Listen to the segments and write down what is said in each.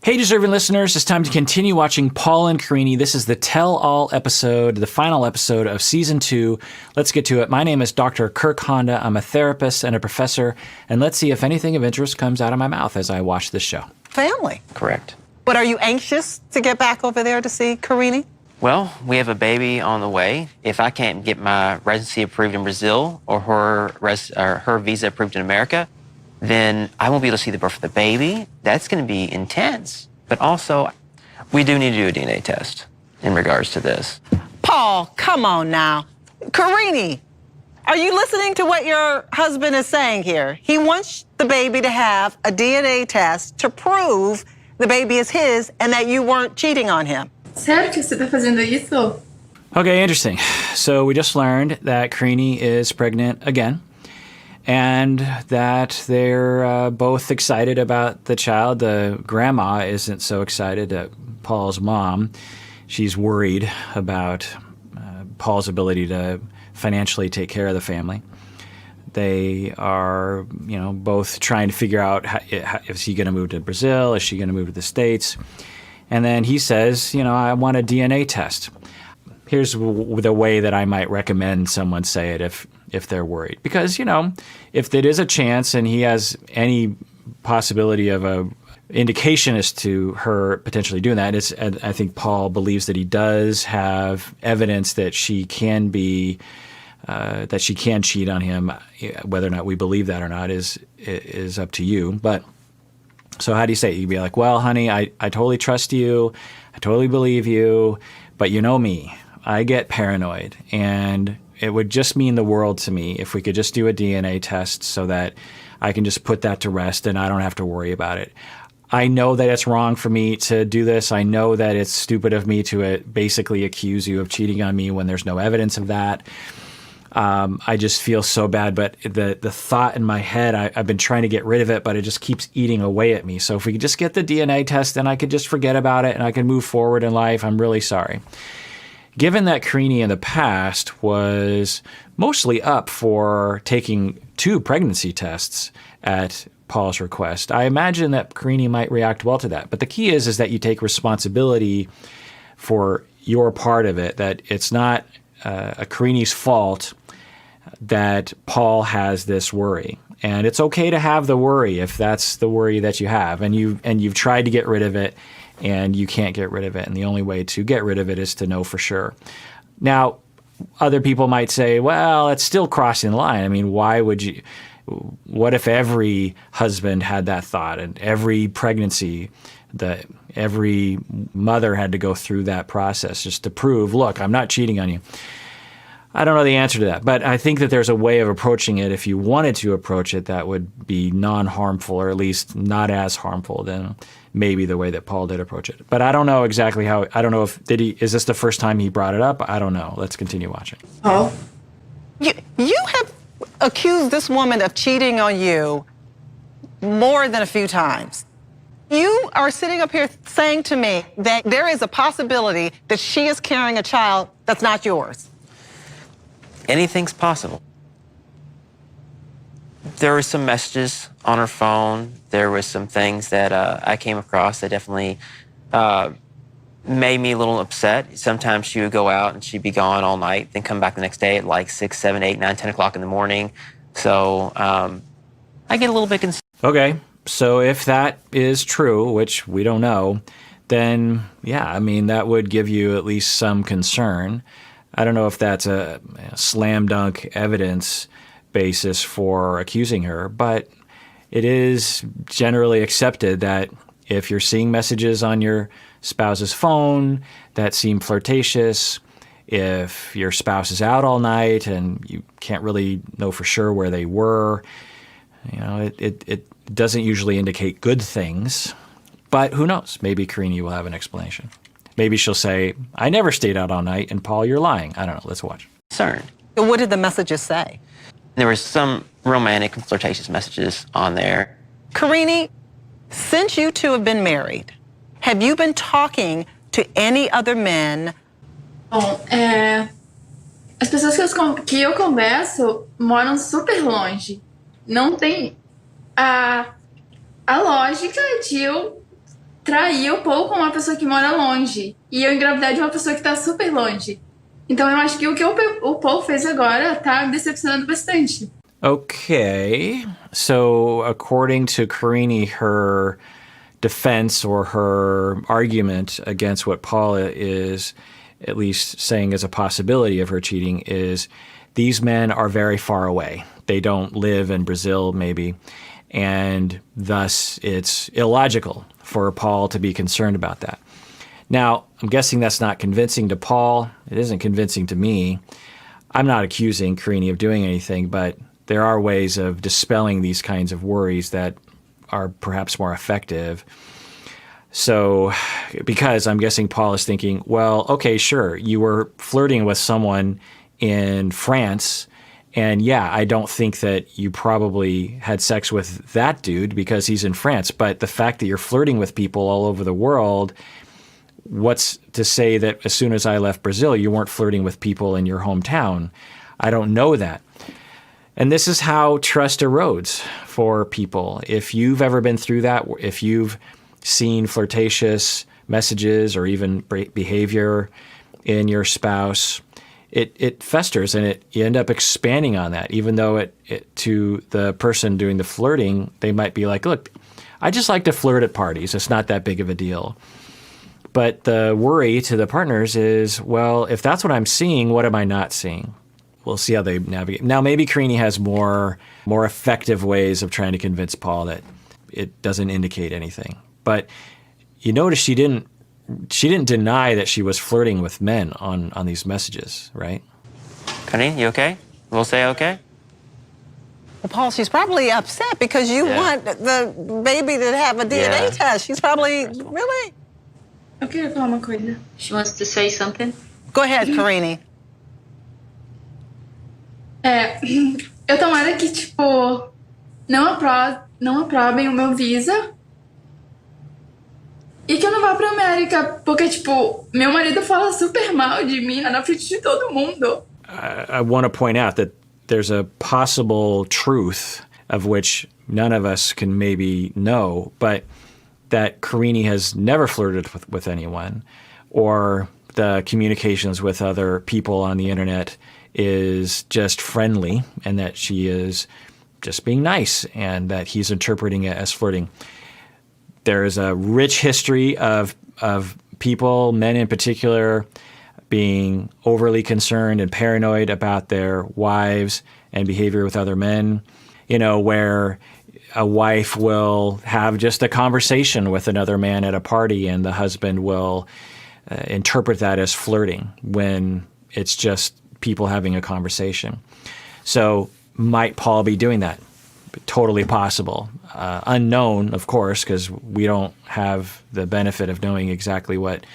Hey, deserving listeners, it's time to continue watching Paul and Karine. This is the tell-all episode, the final episode of Season 2. Let's get to it. My name is Dr. Kirk Honda. I'm a therapist and a professor, and let's see if anything of interest comes out of my mouth as I watch this show. Family. Correct. But are you anxious to get back over there to see Karine? Well, we have a baby on the way. If I can't get my residency approved in Brazil or her visa approved in America, then I won't be able to see the birth of the baby. That's going to be intense. But also, we do need to do a DNA test in regards to this. Paul, come on now. Karine, are you listening to what your husband is saying here? He wants the baby to have a DNA test to prove the baby is his and that you weren't cheating on him. Sério que você tá fazendo isso? Okay, interesting. So we just learned that Karine is pregnant again, and that they're both excited about the child. The grandma isn't so excited. Paul's mom, she's worried about Paul's ability to financially take care of the family. They are, both trying to figure out, is he going to move to Brazil? Is she going to move to the States? And then he says, I want a DNA test. Here's the way that I might recommend someone say it if they're worried. Because, if it is a chance and he has any possibility of a indication as to her potentially doing that, I think Paul believes that he does have evidence that she can be, that she can cheat on him. Whether or not we believe that or not is up to you. But so how do you say it? You'd be like, well, honey, I totally trust you. I totally believe you. But you know me. I get paranoid, and it would just mean the world to me if we could just do a DNA test so that I can just put that to rest and I don't have to worry about it. I know that it's wrong for me to do this. I know that it's stupid of me to basically accuse you of cheating on me when there's no evidence of that. I just feel so bad, but the thought in my head, I've been trying to get rid of it, but it just keeps eating away at me. So if we could just get the DNA test, then I could just forget about it and I can move forward in life. I'm really sorry. Given that Karine in the past was mostly up for taking 2 pregnancy tests at Paul's request, I imagine that Karine might react well to that. But the key is that you take responsibility for your part of it, that it's not Karine's fault that Paul has this worry. And it's okay to have the worry if that's the worry that you have, and you've tried to get rid of it and you can't get rid of it. And the only way to get rid of it is to know for sure. Now, other people might say, well, it's still crossing the line. I mean, what if every husband had that thought and every pregnancy, every mother had to go through that process just to prove, look, I'm not cheating on you? I don't know the answer to that, but I think that there's a way of approaching it. If you wanted to approach it, that would be non-harmful, or at least not as harmful than maybe the way that Paul did approach it. But I don't know exactly how. I don't know is this the first time he brought it up? I don't know. Let's continue watching. Oh. You have accused this woman of cheating on you more than a few times. You are sitting up here saying to me that there is a possibility that she is carrying a child that's not yours. Anything's possible. There were some messages on her phone. There were some things that I came across that definitely made me a little upset. Sometimes she would go out and she'd be gone all night, then come back the next day at like 6, 7, 8, 9, 10 o'clock in the morning. So I get a little bit concerned. Okay, so if that is true, which we don't know, then yeah, I mean, that would give you at least some concern. I don't know if that's a slam dunk evidence basis for accusing her, but it is generally accepted that if you're seeing messages on your spouse's phone that seem flirtatious, if your spouse is out all night and you can't really know for sure where they were, it doesn't usually indicate good things. But who knows? Maybe Karine will have an explanation. Maybe she'll say, I never stayed out all night, and Paul, you're lying. I don't know. Let's watch. Concerned. What did the messages say? There were some romantic and flirtatious messages on there. Karine, since you two have been married, have you been talking to any other men? Bom, as pessoas que eu converso moram super longe. Não tem a lógica de eu trair o Paul com uma pessoa que mora longe. E eu engravidar de uma pessoa que tá super longe. Então eu acho que o que o Paul fez agora tá me decepcionando bastante. Okay. So, according to Karini, her defense or her argument against what Paula is at least saying as a possibility of her cheating is these men are very far away. They don't live in Brazil, maybe, and thus it's illogical for Paul to be concerned about that. Now, I'm guessing that's not convincing to Paul. It isn't convincing to me. I'm not accusing Karini of doing anything, but there are ways of dispelling these kinds of worries that are perhaps more effective. So, because I'm guessing Paul is thinking, well, okay, sure, you were flirting with someone in France, and yeah, I don't think that you probably had sex with that dude because he's in France, but the fact that you're flirting with people all over the world, what's to say that as soon as I left Brazil, you weren't flirting with people in your hometown? I don't know that. And this is how trust erodes for people. If you've ever been through that, if you've seen flirtatious messages or even behavior in your spouse, it festers and you end up expanding on that, even though to the person doing the flirting, they might be like, look, I just like to flirt at parties. It's not that big of a deal. But the worry to the partners is, well, if that's what I'm seeing, what am I not seeing? We'll see how they navigate. Now, maybe Karini has more effective ways of trying to convince Paul that it doesn't indicate anything. But you notice she didn't deny that she was flirting with men on these messages, right? Karini, you okay? We'll say okay? Well, Paul, she's probably upset because you want the baby to have a DNA test. She's probably, really? Eu queria falar uma coisa. She wants to say something. Go ahead, Karini. Eu tomara que, tipo, não aprovem o meu visa e que eu não vá pra América, porque, tipo, meu marido fala super mal de mim na frente de todo mundo. I want to point out that there's a possible truth of which none of us can maybe know, but that Karini has never flirted with anyone, or the communications with other people on the internet is just friendly, and that she is just being nice, and that he's interpreting it as flirting. There is a rich history of people, men in particular, being overly concerned and paranoid about their wives and behavior with other men, where a wife will have just a conversation with another man at a party and the husband will interpret that as flirting when it's just people having a conversation. So might Paul be doing that? Totally possible. Unknown, of course, because we don't have the benefit of knowing exactly what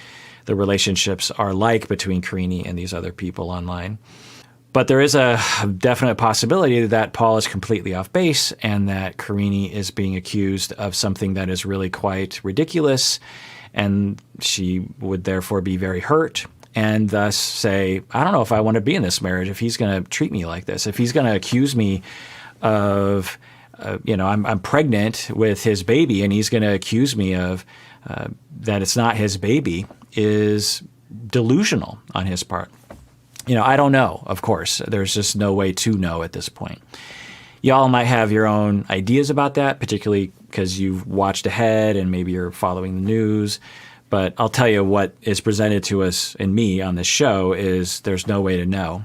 the relationships are like between Karini and these other people online. But there is a definite possibility that Paul is completely off base and that Karini is being accused of something that is really quite ridiculous, and she would therefore be very hurt and thus say, I don't know if I want to be in this marriage if he's going to treat me like this, if he's going to accuse me of, I'm pregnant with his baby and he's going to accuse me of that it's not his baby, is delusional on his part. I don't know, of course. There's just no way to know at this point. Y'all might have your own ideas about that, particularly because you've watched ahead and maybe you're following the news. But I'll tell you what is presented to us and me on this show is there's no way to know.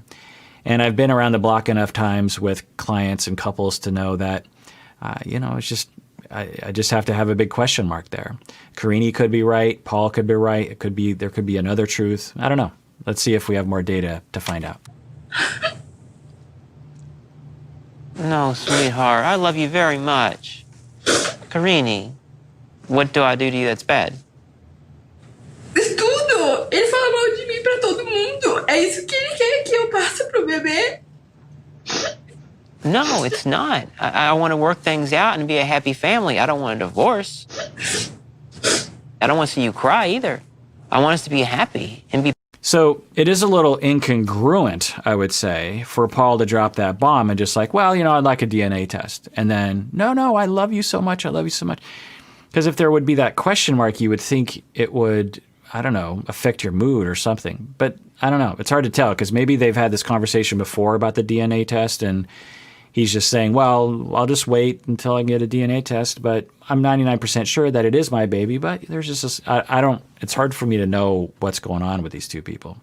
And I've been around the block enough times with clients and couples to know that, it's just, I just have to have a big question mark there. Karini could be right. Paul could be right. There could be another truth. I don't know. Let's see if we have more data to find out. No, sweetheart, I love you very much. Karini, what do I do to you that's bad? Tudo! Ele fala mal de mim pra todo mundo. É isso que ele quer que eu passe pro bebê? No, it's not. I want to work things out and be a happy family. I don't want a divorce. I don't want to see you cry either. I want us to be happy and be. So it is a little incongruent, I would say, for Paul to drop that bomb and just like, well, I'd like a DNA test. And then, no, I love you so much. I love you so much. Because if there would be that question mark, you would think it would, I don't know, affect your mood or something. But I don't know. It's hard to tell because maybe they've had this conversation before about the DNA test and he's just saying, well, I'll just wait until I get a DNA test, but I'm 99% sure that it is my baby. But there's just this, I don't, it's hard for me to know what's going on with these two people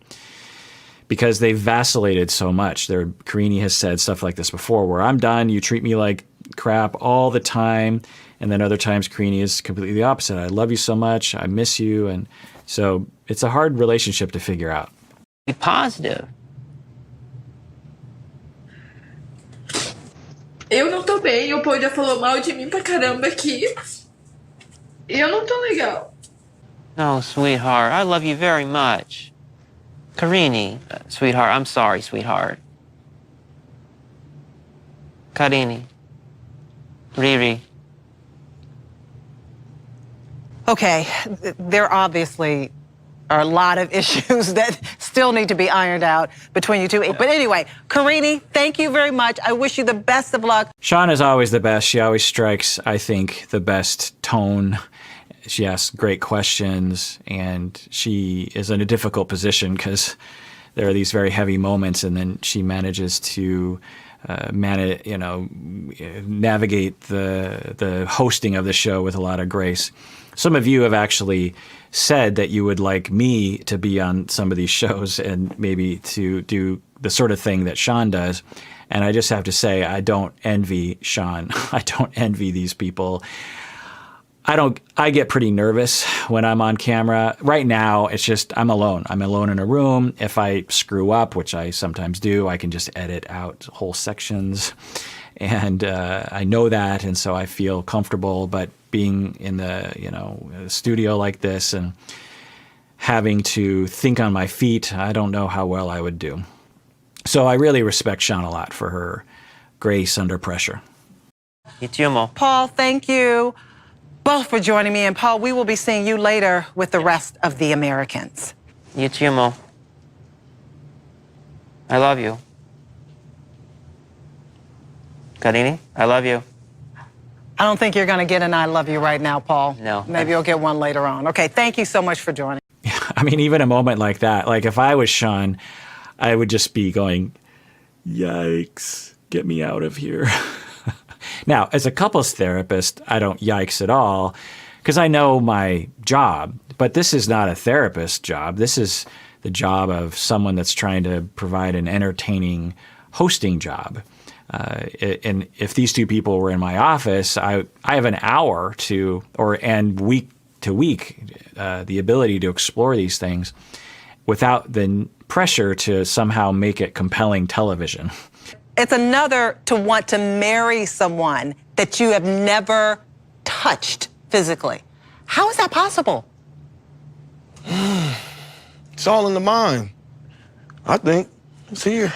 because they've vacillated so much. Carini has said stuff like this before where I'm done, you treat me like crap all the time. And then other times Carini is completely the opposite. I love you so much. I miss you. And so it's a hard relationship to figure out. Be positive. Eu não tô bem, o Paul já falou mal de mim pra caramba aqui. E eu não tô legal. No, sweetheart, I love you very much. Carini, sweetheart, I'm sorry, sweetheart. Carini. Riri. Okay, there obviously are a lot of issues that still need to be ironed out between you two. But anyway, Carini, thank you very much. I wish you the best of luck. Sean is always the best. She always strikes, I think, the best tone. She asks great questions, and she is in a difficult position because there are these very heavy moments, and then she manages to navigate the hosting of the show with a lot of grace. Some of you have actually said that you would like me to be on some of these shows and maybe to do the sort of thing that Sean does. And I just have to say, I don't envy Sean. I don't envy these people. I get pretty nervous when I'm on camera. Right now, it's just I'm alone. I'm alone in a room. If I screw up, which I sometimes do, I can just edit out whole sections. And I know that, and so I feel comfortable. But being in the a studio like this and having to think on my feet, I don't know how well I would do. So I really respect Sean a lot for her grace under pressure. Paul, thank you both for joining me. And Paul, we will be seeing you later with the rest of the Americans. I love you. Carini, I love you. I don't think you're going to get an I love you right now, Paul. No. Maybe you'll get one later on. Okay, thank you so much for joining. Yeah, I mean, even a moment like that, like if I was Sean, I would just be going, yikes, get me out of here. Now, as a couples therapist, I don't yikes at all because I know my job, but this is not a therapist job. This is the job of someone that's trying to provide an entertaining hosting job. And if these two people were in my office, I have an hour and week to week the ability to explore these things without the pressure to somehow make it compelling television. It's another to want to marry someone that you have never touched physically. How is that possible? It's all in the mind. I think it's here.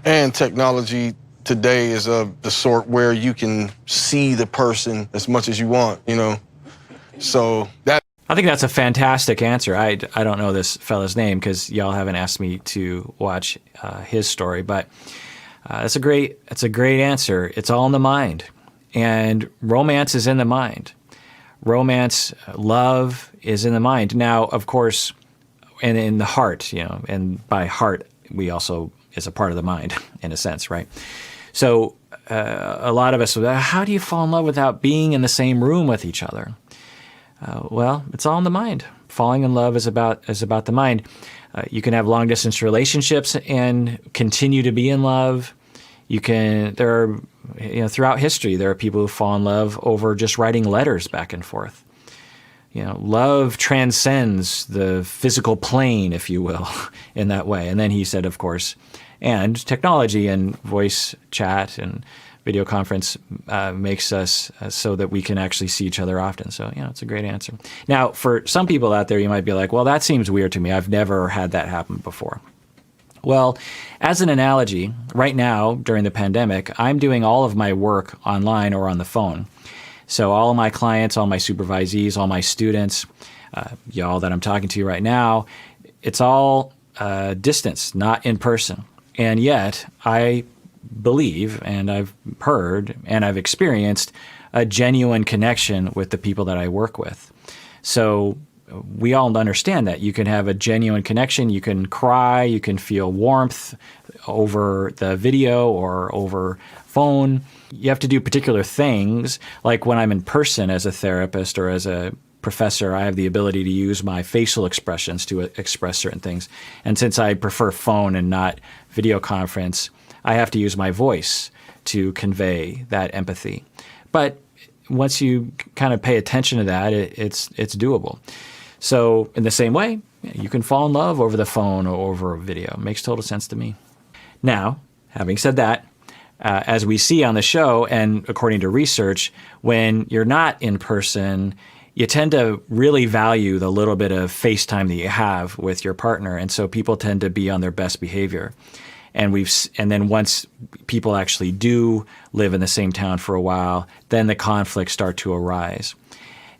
And technology today is of the sort where you can see the person as much as you want, So that. I think that's a fantastic answer. I don't know this fella's name because y'all haven't asked me to watch his story, but it's a great answer. It's all in the mind, and romance is in the mind. Romance, love is in the mind. Now, of course, and in the heart, and by heart, we also is a part of the mind in a sense, right? So a lot of us, how do you fall in love without being in the same room with each other? Well, it's all in the mind. Falling in love is about the mind. You can have long distance relationships and continue to be in love. Throughout history, there are people who fall in love over just writing letters back and forth. Love transcends the physical plane, if you will, in that way. And then he said, of course, and technology and voice chat and video conference makes us so that we can actually see each other often. So, it's a great answer. Now, for some people out there, you might be like, well, that seems weird to me. I've never had that happen before. Well, as an analogy, right now, during the pandemic, I'm doing all of my work online or on the phone. So all of my clients, all my supervisees, all my students, y'all that I'm talking to right now, it's all distance, not in person. And yet, I believe, and I've heard, and I've experienced a genuine connection with the people that I work with. So we all understand that you can have a genuine connection. You can cry, you can feel warmth over the video or over phone. You have to do particular things. Like when I'm in person as a therapist or as a professor, I have the ability to use my facial expressions to express certain things. And since I prefer phone and not video conference, I have to use my voice to convey that empathy. But once you kind of pay attention to that, it's doable. So in the same way, you can fall in love over the phone or over a video. It makes total sense to me. Now, having said that, as we see on the show and according to research, when you're not in person, you tend to really value the little bit of FaceTime that you have with your partner. And so people tend to be on their best behavior. And then once people actually do live in the same town for a while, then the conflicts start to arise.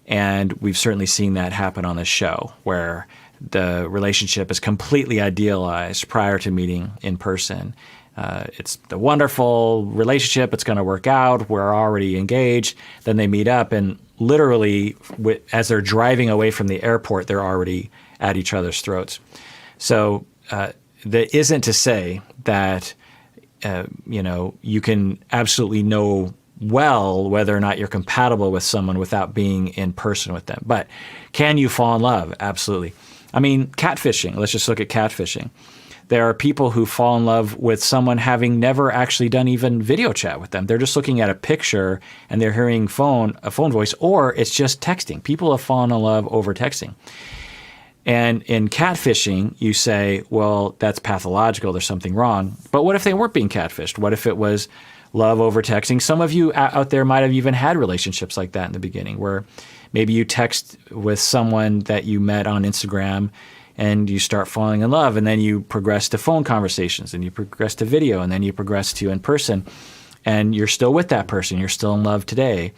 And we've certainly seen that happen on the show, where the relationship is completely idealized prior to meeting in person. It's the wonderful relationship. It's going to work out. We're already engaged. Then they meet up, and literally, as they're driving away from the airport, they're already at each other's throats. So that isn't to say that you can absolutely know well whether or not you're compatible with someone without being in person with them. But can you fall in love? Absolutely. I mean, catfishing. Let's just look at catfishing. There are people who fall in love with someone having never actually done even video chat with them. They're just looking at a picture and they're hearing a phone voice, or it's just texting. People have fallen in love over texting. And in catfishing, you say, well, that's pathological. There's something wrong. But what if they weren't being catfished? What if it was love over texting? Some of you out there might have even had relationships like that in the beginning, where maybe you text with someone that you met on Instagram and you start falling in love, and then you progress to phone conversations, and you progress to video, and then you progress to in person, and you're still with that person. You're still in love today.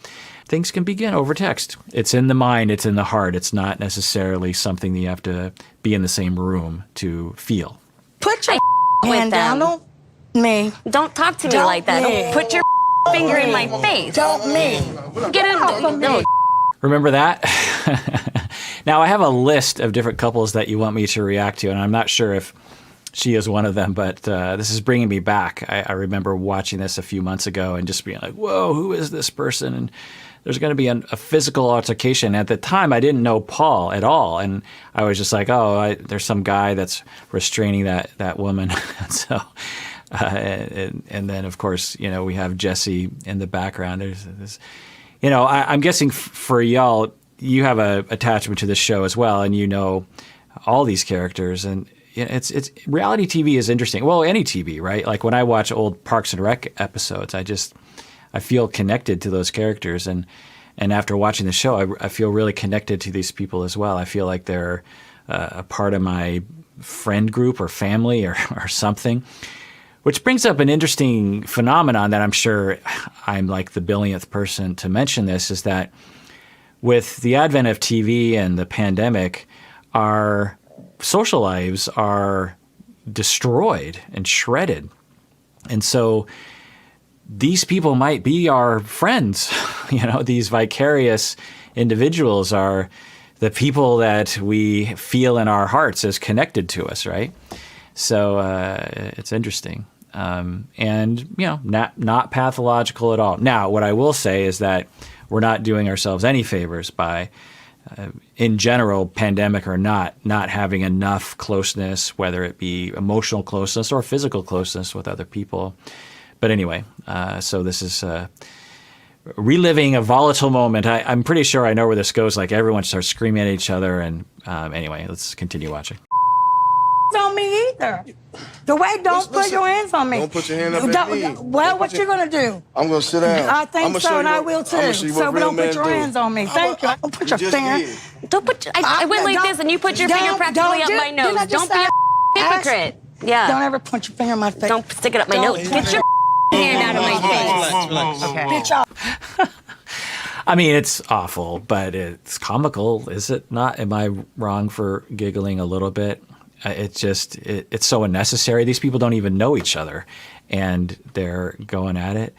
Things can begin over text. It's in the mind. It's in the heart. It's not necessarily something that you have to be in the same room to feel. Put your hand down on me. Don't talk to me like that. Don't put your finger in my face. Don't me. Get in. No. Remember that? Now, I have a list of different couples that you want me to react to, and I'm not sure if she is one of them, but this is bringing me back. I remember watching this a few months ago and just being like, whoa, who is this person? And there's going to be a physical altercation. At the time, I didn't know Paul at all, and I was just like, there's some guy that's restraining that woman. So, and then, of course, we have Jesse in the background. There's this, I'm guessing for y'all, you have a attachment to this show as well, and you know all these characters, and it's reality TV is interesting. Well, any TV, right? Like when I watch old Parks and Rec episodes, I feel connected to those characters, and after watching the show, I feel really connected to these people as well. I feel like they're a part of my friend group or family or something. Which brings up an interesting phenomenon that I'm sure I'm like the billionth person to mention this, is that with the advent of TV and the pandemic, our social lives are destroyed and shredded. And so these people might be our friends. These vicarious individuals are the people that we feel in our hearts as connected to us, right? So it's interesting. And not pathological at all. Now, what I will say is that we're not doing ourselves any favors by, in general, pandemic or not having enough closeness, whether it be emotional closeness or physical closeness with other people. But anyway, so this is reliving a volatile moment. I'm pretty sure I know where this goes. Like everyone starts screaming at each other. And anyway, let's continue watching. On me either. The way don't put your hands on me. Don't put your hand up at me. Well, what you gonna do? I'm gonna sit down. I think so, and I will too. So don't put your hands on me. Thank you. Don't put your finger. Don't put. I went like this, and you put your finger practically up my nose. Don't be a hypocrite. Yeah. Don't ever put your finger in my face. Don't stick it up my nose. Get your hand out of my face. Okay. Bitch off. I mean, it's awful, but it's comical, is it not? Am I wrong for giggling a little bit? It's so unnecessary. These people don't even know each other, and they're going at it.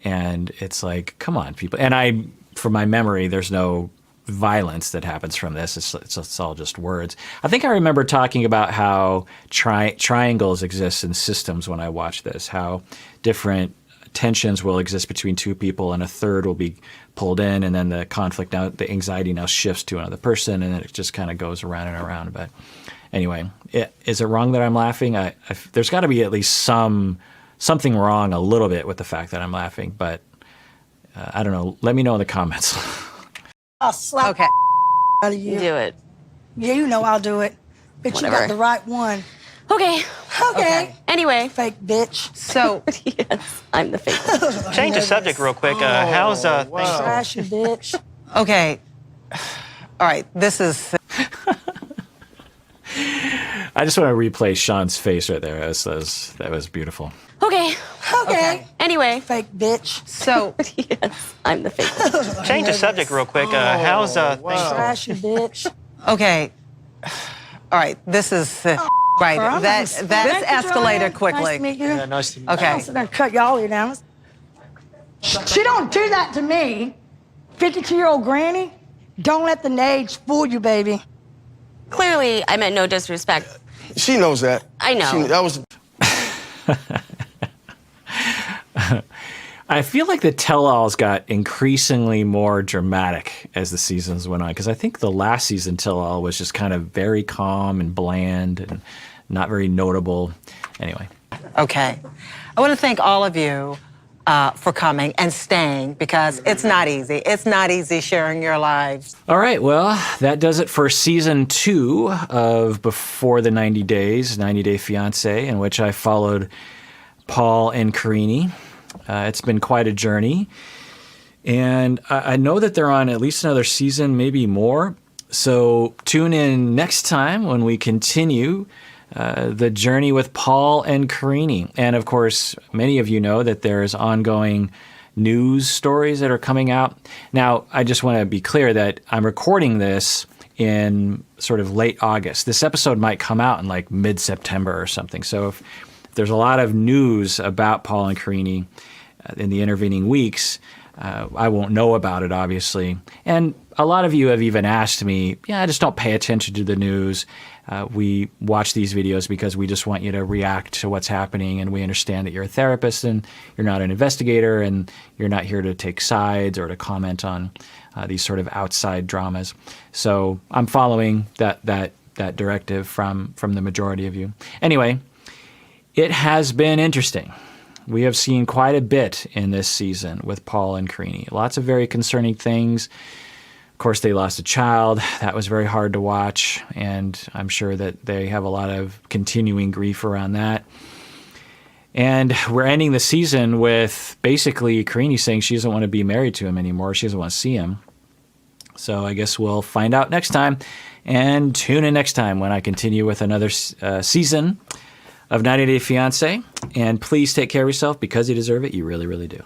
And it's like, come on, people. And from my memory, there's no violence that happens from this. It's all just words. I think I remember talking about how triangles exist in systems when I watched this, how different tensions will exist between two people and a third will be pulled in, and then the conflict now, the anxiety now shifts to another person, and then it just kind of goes around and around. But anyway, is it wrong that I'm laughing? There's got to be at least something wrong a little bit with the fact that I'm laughing, but I don't know. Let me know in the comments. I'll slap Okay. out of you. Do it. Yeah, you know I'll do it. Bitch, you Whatever. got the right one. Okay. Okay. Anyway. Fake bitch. So, Yes, I'm the fake one. Change the subject real quick. How's things going? Trash you, bitch. okay. All right, this is I just want to replay Sean's face right there. That was beautiful. Okay. Okay. Anyway. Fake bitch. so Yes, I'm the fake one. Change the subject real quick. How's things going? Trash you, bitch. okay. All right, this is right. Girl, I'm That gonna that smack you, escalated Joanne. quickly. Nice to meet you. Nice to meet Okay. I'm gonna cut y'all here down. She don't do that to me. 52-year-old granny. Don't let the age fool you, baby. Clearly, I meant no disrespect. She knows that. I know. That was I feel like the tell-alls got increasingly more dramatic as the seasons went on, because I think the last season tell-all was just kind of very calm and bland and not very notable. Anyway. Okay. I want to thank all of you for coming and staying, because it's not easy. It's not easy sharing your lives. All right, well, that does it for season 2 of Before the 90 Days, 90 Day Fiancé, in which I followed Paul and Karine. It's been quite a journey. And I know that they're on at least another season, maybe more. So tune in next time when we continue the journey with Paul and Karine. And of course, many of you know that there's ongoing news stories that are coming out. Now, I just want to be clear that I'm recording this in sort of late August. This episode might come out in like mid-September or something. So if there's a lot of news about Paul and Karine in the intervening weeks, I won't know about it, obviously. And a lot of you have even asked me, I just don't pay attention to the news. We watch these videos because we just want you to react to what's happening, and we understand that you're a therapist and you're not an investigator, and you're not here to take sides or to comment on these sort of outside dramas. So I'm following that directive from the majority of you. Anyway, it has been interesting. We have seen quite a bit in this season with Paul and Karine. Lots of very concerning things. Of course, they lost a child. That was very hard to watch, and I'm sure that they have a lot of continuing grief around that. And we're ending the season with basically Karine saying she doesn't want to be married to him anymore. She doesn't want to see him. So I guess we'll find out next time. And tune in next time when I continue with another season of 90 Day Fiancé. And please take care of yourself, because you deserve it. You really, really do.